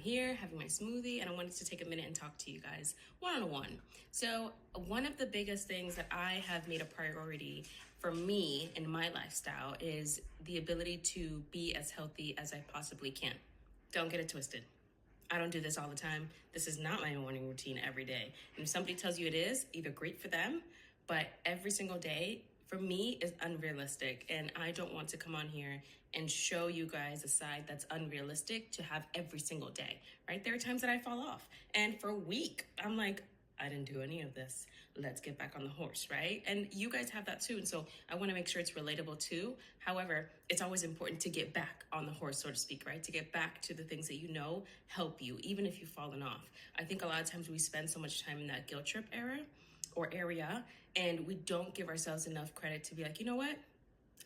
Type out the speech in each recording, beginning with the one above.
here having my smoothie, and I wanted to take a minute and talk to you guys one-on-one. So one of the biggest things that I have made a priority for me in my lifestyle is the ability to be as healthy as I possibly can. Don't get it twisted. I don't do this all the time. This is not my morning routine every day. And if somebody tells you it is, either great for them, but every single day for me is unrealistic. And I don't want to come on here and show you guys a side that's unrealistic to have every single day, right? There are times that I fall off. And for a week, I'm like, I didn't do any of this. Let's get back on the horse, right? And you guys have that too. And so I want to make sure it's relatable too. However, it's always important to get back on the horse, so to speak, right? To get back to the things that you know help you, even if you've fallen off. I think a lot of times we spend so much time in that guilt trip area, and we don't give ourselves enough credit to be like, you know what?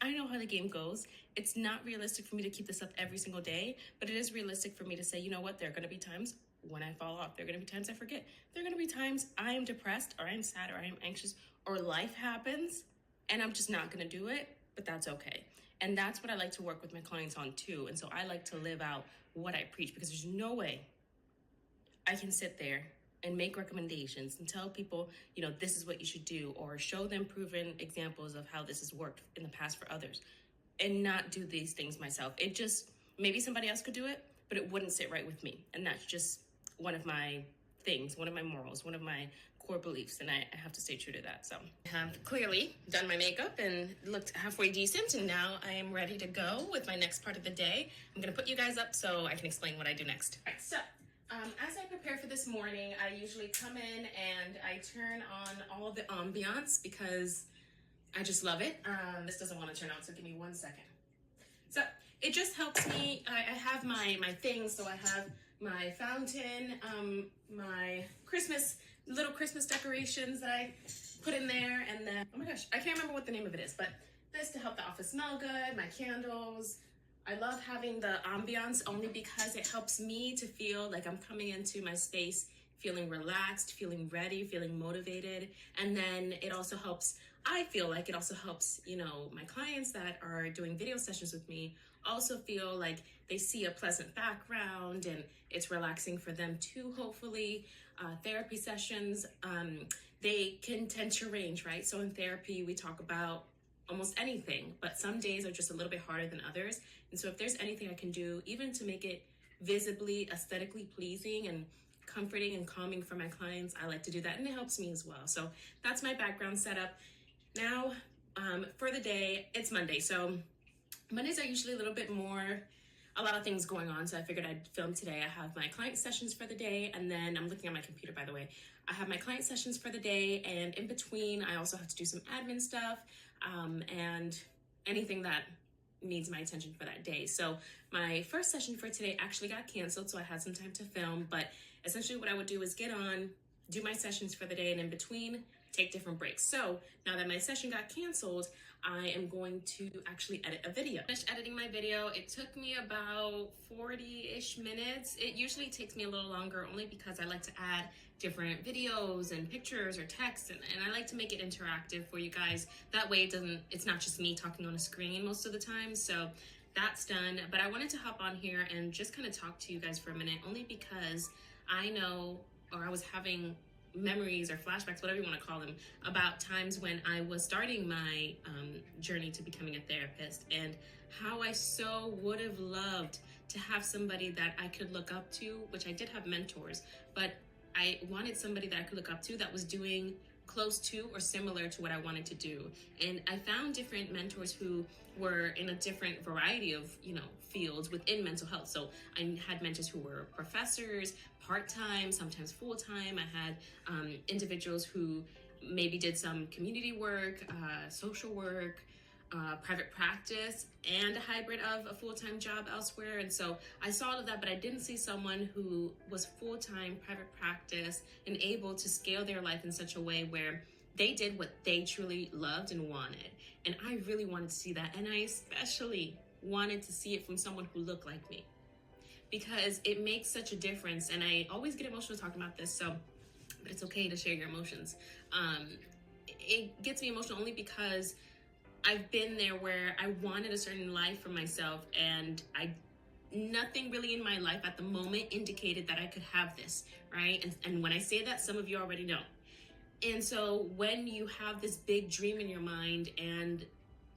I know how the game goes. It's not realistic for me to keep this up every single day, but it is realistic for me to say, you know what? There are going to be times when I fall off. There are going to be times I forget. There are going to be times I am depressed or I'm sad or I am anxious or life happens and I'm just not going to do it, but that's okay. And that's what I like to work with my clients on too. And so I like to live out what I preach, because there's no way I can sit there and make recommendations and tell people, you know, this is what you should do, or show them proven examples of how this has worked in the past for others, and not do these things myself. It just, maybe somebody else could do it, but it wouldn't sit right with me. And that's just one of my things, one of my morals, one of my core beliefs, and I have to stay true to that. So I have clearly done my makeup and looked halfway decent, and now I am ready to go with my next part of the day. I'm gonna put you guys up so I can explain what I do next. All right, so as I prepare for this morning, I usually come in and I turn on all of the ambiance because I just love it. This doesn't want to turn on, so give me 1 second. So it just helps me. I have my things, so I have my fountain, my little Christmas decorations that I put in there, and then, oh my gosh, I can't remember what the name of it is, but this to help the office smell good, my candles. I love having the ambiance only because it helps me to feel like I'm coming into my space feeling relaxed, feeling ready, feeling motivated. And then it also helps, I feel like it also helps, you know, my clients that are doing video sessions with me also feel like they see a pleasant background and it's relaxing for them too, hopefully. Therapy sessions, they can tend to range, right? So in therapy, we talk about almost anything, but some days are just a little bit harder than others. And so if there's anything I can do, even to make it visibly, aesthetically pleasing and comforting and calming for my clients, I like to do that, and it helps me as well. So that's my background setup. Now, for the day, it's Monday. So Mondays are usually a little bit more, a lot of things going on. So I figured I'd film today. I have my client sessions for the day, and then I'm looking at my computer, by the way. I have my client sessions for the day, and in between, I also have to do some admin stuff, and anything that needs my attention for that day. So my first session for today actually got canceled, so I had some time to film, but essentially what I would do is get on, do my sessions for the day, and in between, take different breaks. So now that my session got canceled, I am going to actually edit a video. Finished editing my video. It took me about 40-ish minutes. It usually takes me a little longer only because I like to add different videos and pictures or text, and I like to make it interactive for you guys. That way it's not just me talking on a screen most of the time. So that's done. But I wanted to hop on here and just kind of talk to you guys for a minute, only because I know, or I was having memories or flashbacks, whatever you want to call them, about times when I was starting my journey to becoming a therapist, and how I so would have loved to have somebody that I could look up to, which I did have mentors, but I wanted somebody that I could look up to that was doing close to or similar to what I wanted to do. And I found different mentors who were in a different variety of, you know, fields within mental health. So I had mentors who were professors, part-time, sometimes full-time. I had individuals who maybe did some community work, social work, private practice, and a hybrid of a full-time job elsewhere. And so I saw all of that, but I didn't see someone who was full-time private practice and able to scale their life in such a way where they did what they truly loved and wanted. And I really wanted to see that. And I especially wanted to see it from someone who looked like me, because it makes such a difference. And I always get emotional talking about this, so, but it's okay to share your emotions. It gets me emotional only because I've been there where I wanted a certain life for myself, and I nothing really in my life at the moment indicated that I could have this, right? And when I say that, some of you already know. And so when you have this big dream in your mind and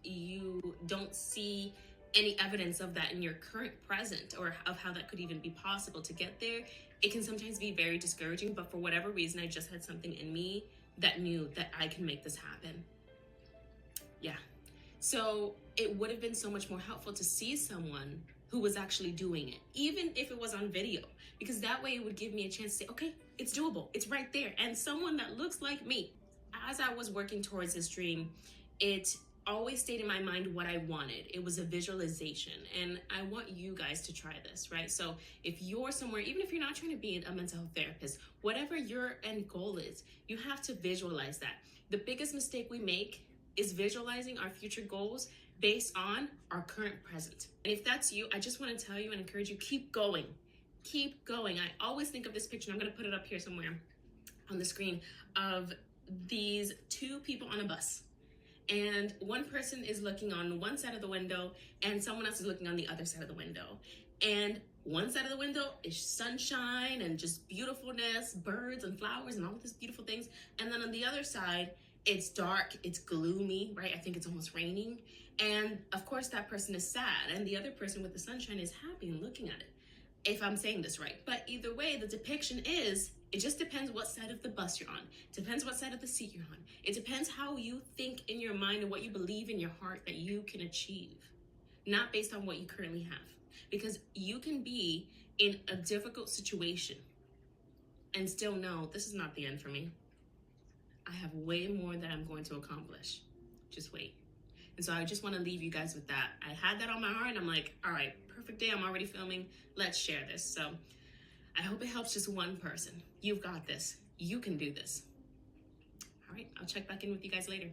you don't see any evidence of that in your current present, or of how that could even be possible to get there, it can sometimes be very discouraging. But for whatever reason, I just had something in me that knew that I can make this happen. Yeah. So it would have been so much more helpful to see someone who was actually doing it, even if it was on video, because that way it would give me a chance to say, okay, it's doable, it's right there, and someone that looks like me. As I was working towards this dream, it always stayed in my mind what I wanted. It was a visualization, and I want you guys to try this, right? So if you're somewhere, even if you're not trying to be a mental health therapist, whatever your end goal is, you have to visualize that. The biggest mistake we make is visualizing our future goals based on our current present. And if that's you, I just want to tell you and encourage you, keep going. Keep going. I always think of this picture, and I'm going to put it up here somewhere on the screen, of these two people on a bus. And one person is looking on one side of the window and someone else is looking on the other side of the window. And one side of the window is sunshine and just beautifulness, birds and flowers and all of these beautiful things. And then on the other side, it's dark, it's gloomy, right? I think it's almost raining. And of course that person is sad, and the other person with the sunshine is happy and looking at it, if I'm saying this right. But either way, the depiction is, it just depends what side of the bus you're on. It depends what side of the seat you're on. It depends how you think in your mind and what you believe in your heart that you can achieve, not based on what you currently have. Because you can be in a difficult situation and still know this is not the end for me. I have way more that I'm going to accomplish. Just wait. And so I just want to leave you guys with that. I had that on my heart, and I'm like, all right, perfect day. I'm already filming. Let's share this. So I hope it helps just one person. You've got this. You can do this. All right, I'll check back in with you guys later.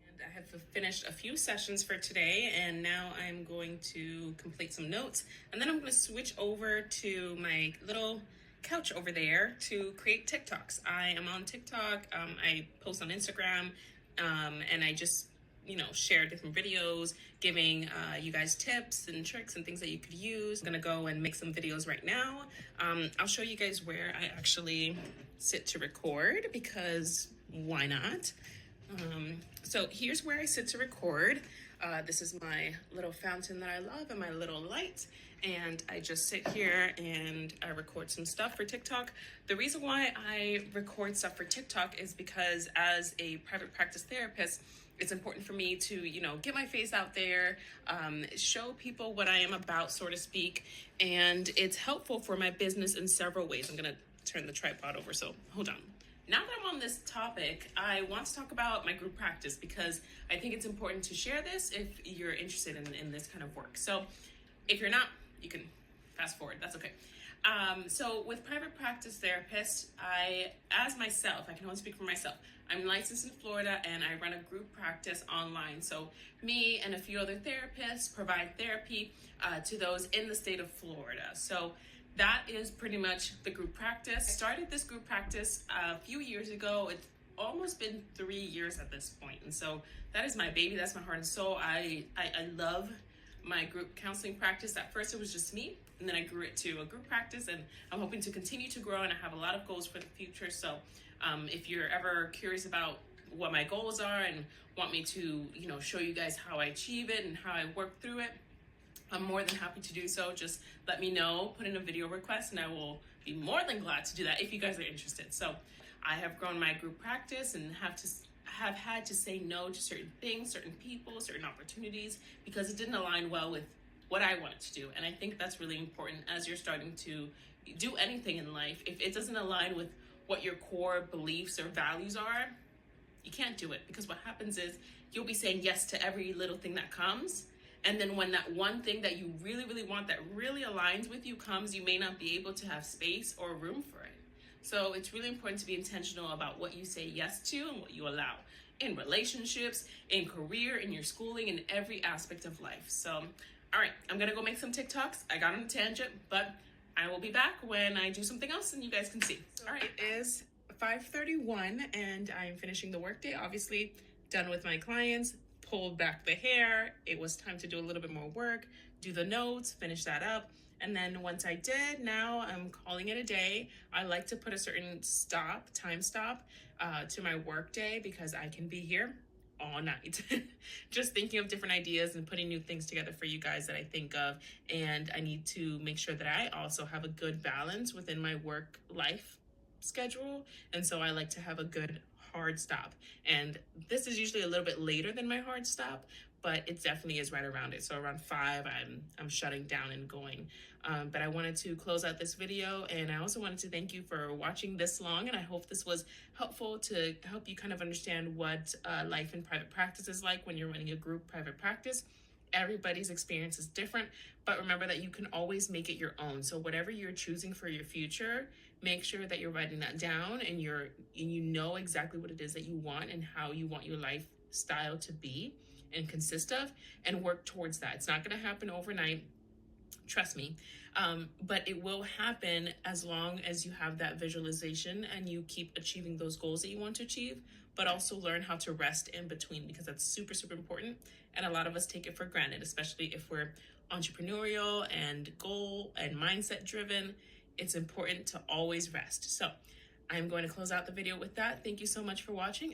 And I have finished a few sessions for today, and now I'm going to complete some notes, and then I'm going to switch over to my little couch over there to create TikToks. I am on TikTok. I post on Instagram, and I just share different videos giving you guys tips and tricks and things that you could use. I'm gonna go and make some videos right now. I'll show you guys where I actually sit to record, because why not? So here's where I sit to record. This is my little fountain that I love and my little light. And I just sit here and I record some stuff for TikTok. The reason why I record stuff for TikTok is because as a private practice therapist, it's important for me to, get my face out there, show people what I am about, so to speak. And it's helpful for my business in several ways. I'm gonna turn the tripod over, so hold on. Now that I'm on this topic, I want to talk about my group practice, because I think it's important to share this if you're interested in this kind of work. So if you're not, you can fast forward, that's okay. So with private practice therapists, I can only speak for myself. I'm licensed in Florida, and I run a group practice online. So me and a few other therapists provide therapy to those in the state of Florida. So that is pretty much the group practice. I started this group practice a few years ago. It's almost been 3 years at this point. And so that is my baby, that's my heart and soul. I love my group counseling practice. At first it was just me, and then I grew it to a group practice, and I'm hoping to continue to grow, and I have a lot of goals for the future. So if you're ever curious about what my goals are and want me to, show you guys how I achieve it and how I work through it, I'm more than happy to do so. Just let me know, put in a video request, and I will be more than glad to do that if you guys are interested. So I have grown my group practice and have had to say no to certain things, certain people, certain opportunities, because it didn't align well with what I wanted to do. And I think that's really important as you're starting to do anything in life. If it doesn't align with what your core beliefs or values are, you can't do it, because what happens is you'll be saying yes to every little thing that comes. And then when that one thing that you really, really want, that really aligns with you, comes, you may not be able to have space or room for it. So it's really important to be intentional about what you say yes to and what you allow in relationships, in career, in your schooling, in every aspect of life. So, all right, I'm gonna go make some TikToks. I got on a tangent, but I will be back when I do something else and you guys can see. All right, it is 5:31 and I'm finishing the workday, obviously done with my clients, pulled back the hair. It was time to do a little bit more work, do the notes, finish that up. And then once I did, now I'm calling it a day. I like to put a certain time stop to my work day, because I can be here all night just thinking of different ideas and putting new things together for you guys that I think of. And I need to make sure that I also have a good balance within my work life schedule. And so I like to have a good hard stop. And this is usually a little bit later than my hard stop, but it definitely is right around it. So around 5, I'm shutting down and going. But I wanted to close out this video, and I also wanted to thank you for watching this long, and I hope this was helpful to help you kind of understand what life in private practice is like when you're running a group private practice. Everybody's experience is different, but remember that you can always make it your own. So whatever you're choosing for your future, make sure that you're writing that down, and you know exactly what it is that you want and how you want your lifestyle to be and consist of, and work towards that. It's not going to happen overnight, trust me, but it will happen as long as you have that visualization and you keep achieving those goals that you want to achieve, but also learn how to rest in between, because that's super, super important. And a lot of us take it for granted, especially if we're entrepreneurial and goal and mindset driven. It's important to always rest. So I'm going to close out the video with that. Thank you so much for watching.